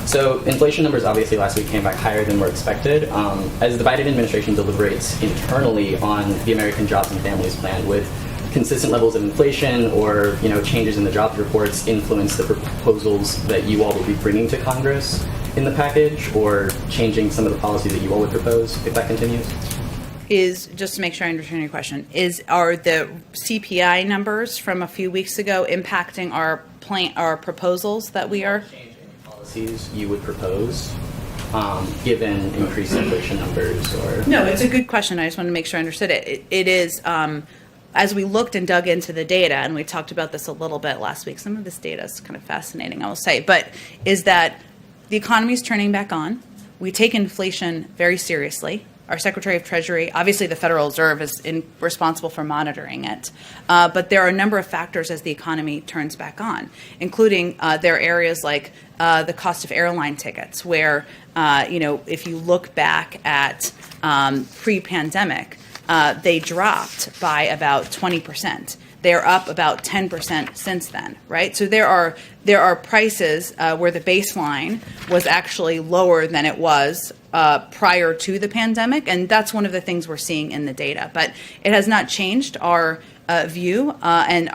So inflation numbers obviously last week came back higher than were expected. As the Biden administration deliberates internally on the American Jobs and Families Plan, with consistent levels of inflation or changes in the jobs reports influence the proposals that you all will be bringing to Congress in the package, or changing some of the policies that you all would propose if that continues? Is, just to make sure I understand your question, are the CPI numbers from a few weeks ago impacting our proposals that we are? Change any policies you would propose, given increased inflation numbers, or? No, it's a good question. I just want to make sure I understood it. It is, as we looked and dug into the data, and we talked about this a little bit last week, some of this data is kind of fascinating, I will say, but is that the economy is turning back on. We take inflation very seriously. Our Secretary of Treasury, obviously the Federal Reserve is responsible for monitoring it. But there are a number of factors as the economy turns back on, including there are areas like the cost of airline tickets, where, if you look back at pre-pandemic, they dropped by about 20%. They're up about 10% since then, right? So there are prices where the baseline was actually lower than it was prior to the pandemic, and that's one of the things we're seeing in the data. But it has not changed our view and